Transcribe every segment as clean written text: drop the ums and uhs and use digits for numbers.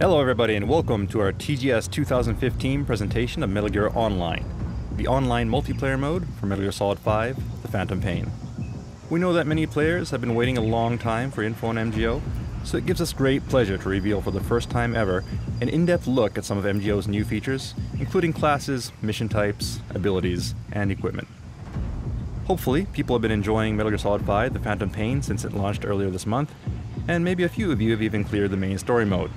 Hello everybody and welcome to our TGS 2015 presentation of Metal Gear Online, the online multiplayer mode for Metal Gear Solid 5, The Phantom Pain. We know that many players have been waiting a long time for info on MGO, so it gives us great pleasure to reveal for the first time ever an in-depth look at some of MGO's new features, including classes, mission types, abilities, and equipment. Hopefully, people have been enjoying Metal Gear Solid 5, The Phantom Pain since it launched earlier this month, and maybe a few of you have even cleared the main story mode.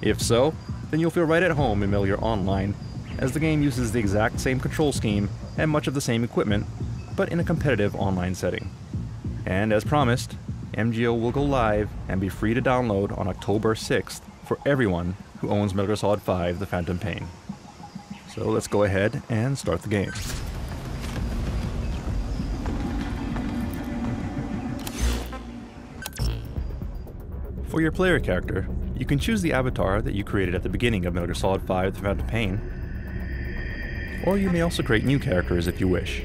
If so, then you'll feel right at home in Metal Gear Online, as the game uses the exact same control scheme and much of the same equipment, but in a competitive online setting. And as promised, MGO will go live and be free to download on October 6th for everyone who owns Metal Gear Solid 5 The Phantom Pain. So let's go ahead and start the game. For your player character, you can choose the avatar that you created at the beginning of Metal Gear Solid 5 The Phantom Pain, or you may also create new characters if you wish.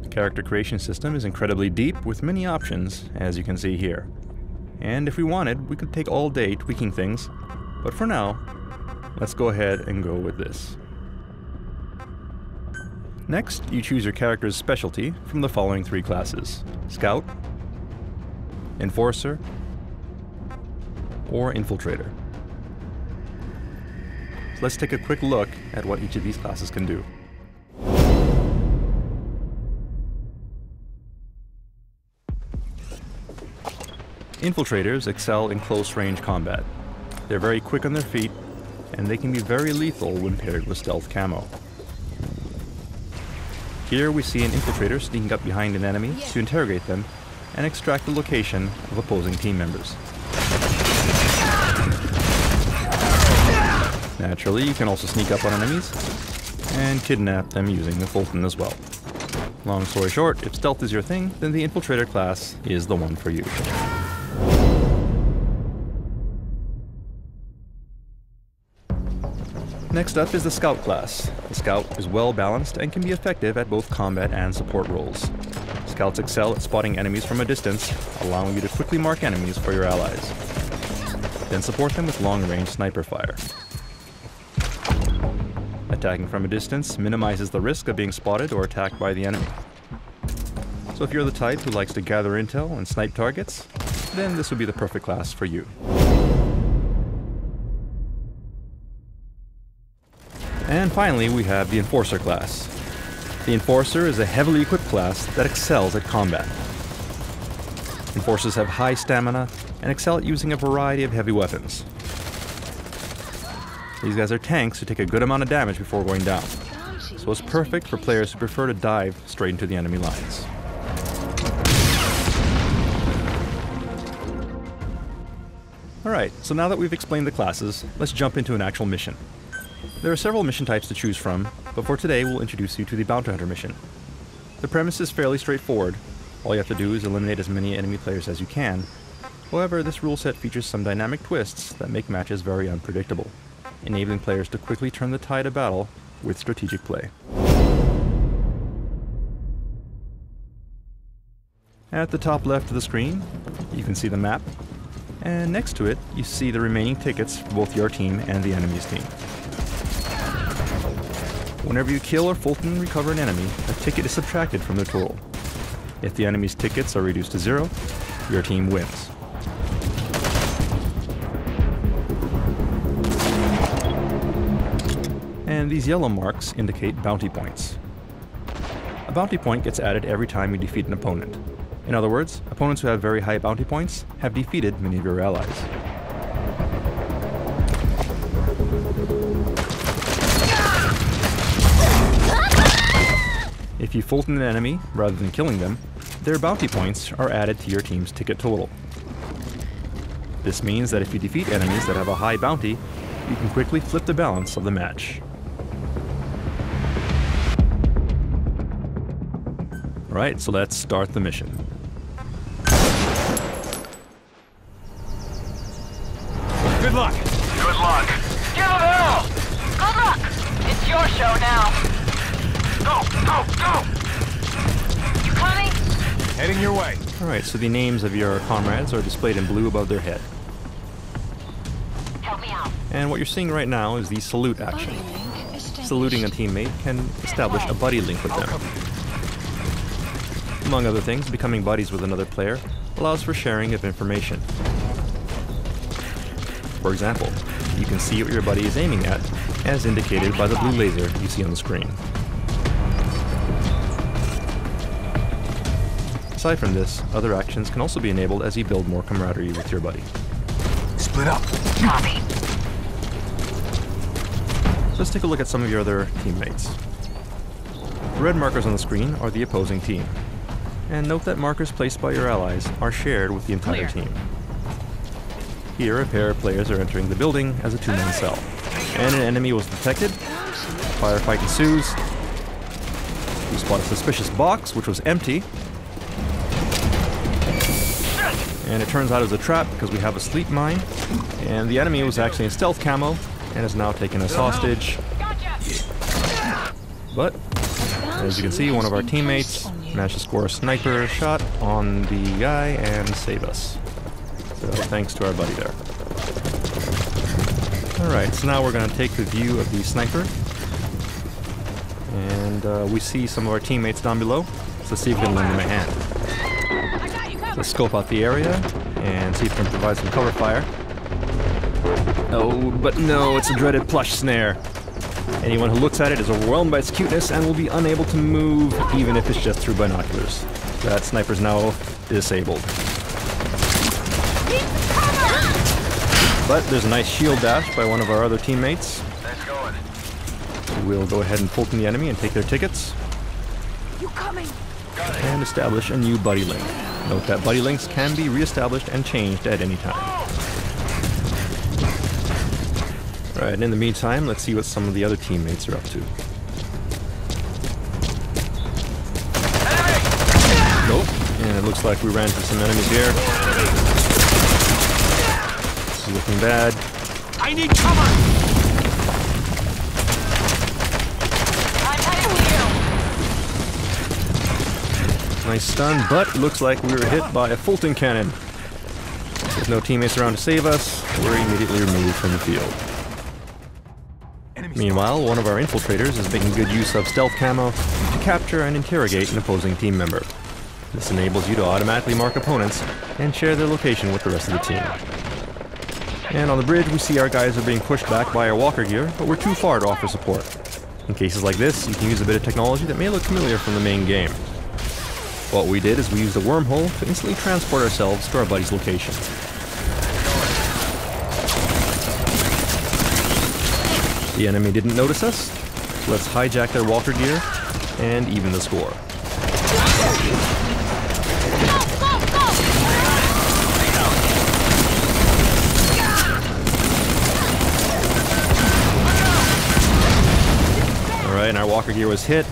The character creation system is incredibly deep with many options, as you can see here. And if we wanted, we could take all day tweaking things, but for now, let's go ahead and go with this. Next, you choose your character's specialty from the following three classes: Scout, Enforcer, or Infiltrator. So let's take a quick look at what each of these classes can do. Infiltrators excel in close-range combat. They're very quick on their feet, and they can be very lethal when paired with stealth camo. Here we see an infiltrator sneaking up behind an enemy to interrogate them and extract the location of opposing team members. Naturally, you can also sneak up on enemies and kidnap them using the Fulton as well. Long story short, if stealth is your thing, then the Infiltrator class is the one for you. Next up is the Scout class. The Scout is well balanced and can be effective at both combat and support roles. Scouts excel at spotting enemies from a distance, allowing you to quickly mark enemies for your allies. Then support them with long-range sniper fire. Attacking from a distance minimizes the risk of being spotted or attacked by the enemy. So if you're the type who likes to gather intel and snipe targets, then this would be the perfect class for you. And finally, we have the Enforcer class. The Enforcer is a heavily equipped class that excels at combat. Enforcers have high stamina and excel at using a variety of heavy weapons. These guys are tanks who take a good amount of damage before going down, so it's perfect for players who prefer to dive straight into the enemy lines. Alright, so now that we've explained the classes, let's jump into an actual mission. There are several mission types to choose from, but for today we'll introduce you to the Bounty Hunter mission. The premise is fairly straightforward. All you have to do is eliminate as many enemy players as you can. However, this rule set features some dynamic twists that make matches very unpredictable, enabling players to quickly turn the tide of battle with strategic play. At the top left of the screen, you can see the map, and next to it, you see the remaining tickets for both your team and the enemy's team. Whenever you kill or Fulton recover an enemy, a ticket is subtracted from their total. If the enemy's tickets are reduced to 0, your team wins. And these yellow marks indicate bounty points. A bounty point gets added every time you defeat an opponent. In other words, opponents who have very high bounty points have defeated many of your allies. If you Fulton an enemy, rather than killing them, their bounty points are added to your team's ticket total. This means that if you defeat enemies that have a high bounty, you can quickly flip the balance of the match. Alright, so let's start the mission. Good luck! Good luck! Give him hell! Good luck! It's your show now. Go! Go! Go! You coming? Heading your way. Alright, so the names of your comrades are displayed in blue above their head. Help me out. And what you're seeing right now is the salute action. Saluting a teammate can establish a buddy link with them. Among other things, becoming buddies with another player allows for sharing of information. For example, you can see what your buddy is aiming at, as indicated by the blue laser you see on the screen. Aside from this, other actions can also be enabled as you build more camaraderie with your buddy. Split up. Copy. Let's take a look at some of your other teammates. The red markers on the screen are the opposing team. And note that markers placed by your allies are shared with the entire team. Here, a pair of players are entering the building as a two-man cell. And an enemy was detected. Firefight ensues. You spot a suspicious box, which was empty. And it turns out it was a trap because we have a sleep mine. And the enemy was actually in stealth camo and has now taken us hostage. But, as you can see, one of our teammates managed to score a sniper shot on the guy and save us. So thanks to our buddy there. Alright, so now we're going to take the view of the sniper. And we see some of our teammates down below. So let's see if we can lend them a hand. Let's scope out the area and see if we can provide some cover fire. Oh, but no, it's a dreaded plush snare. Anyone who looks at it is overwhelmed by its cuteness and will be unable to move, even if it's just through binoculars. That sniper's now disabled. But there's a nice shield dash by one of our other teammates. We'll go ahead and Fulton the enemy and take their tickets. You coming? And establish a new buddy link. Note that buddy links can be re-established and changed at any time. Right, and in the meantime, let's see what some of the other teammates are up to. Nope, and it looks like we ran into some enemies here. This is looking bad. I need cover! I'm heading to you. Nice stun, but it looks like we were hit by a Fulton cannon. There's no teammates around to save us. We're immediately removed from the field. Meanwhile, one of our infiltrators is making good use of stealth camo to capture and interrogate an opposing team member. This enables you to automatically mark opponents and share their location with the rest of the team. And on the bridge, we see our guys are being pushed back by our walker gear, but we're too far to offer support. In cases like this, you can use a bit of technology that may look familiar from the main game. What we did is we used a wormhole to instantly transport ourselves to our buddy's location. The enemy didn't notice us, so let's hijack their walker gear and even the score. Alright, and our walker gear was hit.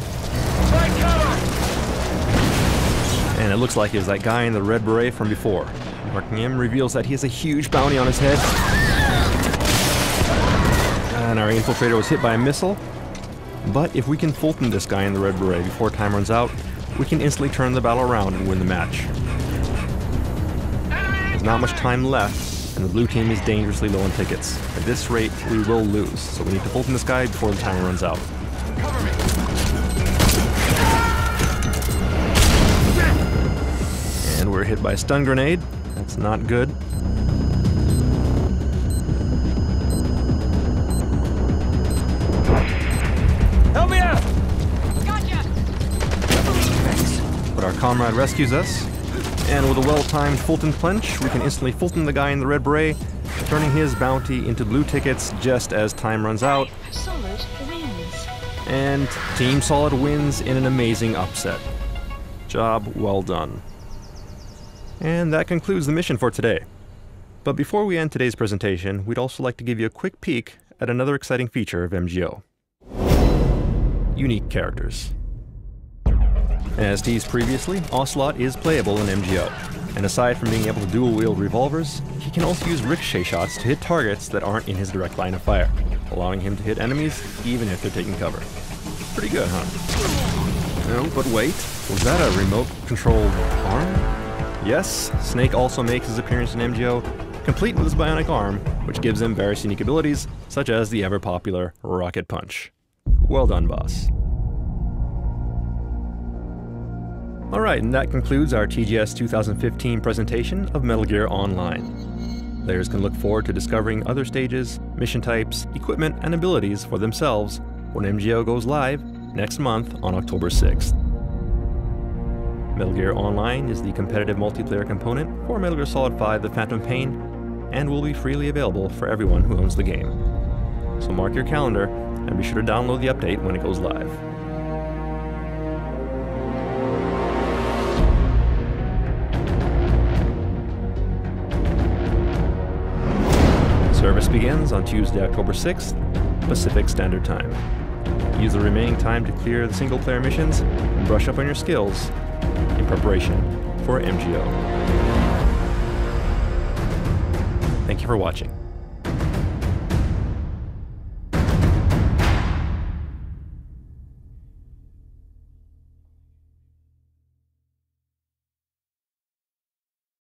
And it looks like it was that guy in the red beret from before. Marking him reveals that he has a huge bounty on his head. And our infiltrator was hit by a missile. But if we can Fulton this guy in the red beret before time runs out, we can instantly turn the battle around and win the match. There's not much time left, and the blue team is dangerously low on tickets. At this rate, we will lose, so we need to Fulton this guy before the timer runs out. And we're hit by a stun grenade. That's not good. Help me out! Gotcha! But our comrade rescues us, and with a well-timed Fulton clench, we can instantly Fulton the guy in the red beret, turning his bounty into blue tickets just as time runs out. Solid wins. And Team Solid wins in an amazing upset. Job well done. And that concludes the mission for today. But before we end today's presentation, we'd also like to give you a quick peek at another exciting feature of MGO. Unique characters. As teased previously, Ocelot is playable in MGO, and aside from being able to dual-wield revolvers, he can also use ricochet shots to hit targets that aren't in his direct line of fire, allowing him to hit enemies even if they're taking cover. Pretty good, huh? No, but wait, was that a remote-controlled arm? Yes, Snake also makes his appearance in MGO, complete with his bionic arm, which gives him various unique abilities, such as the ever-popular Rocket Punch. Well done, boss. Alright, and that concludes our TGS 2015 presentation of Metal Gear Online. Players can look forward to discovering other stages, mission types, equipment, and abilities for themselves when MGO goes live next month on October 6th. Metal Gear Online is the competitive multiplayer component for Metal Gear Solid 5 The Phantom Pain, and will be freely available for everyone who owns the game. So mark your calendar, and be sure to download the update when it goes live. Service begins on Tuesday, October 6th, Pacific Standard Time. Use the remaining time to clear the single-player missions and brush up on your skills in preparation for MGO. Thank you for watching.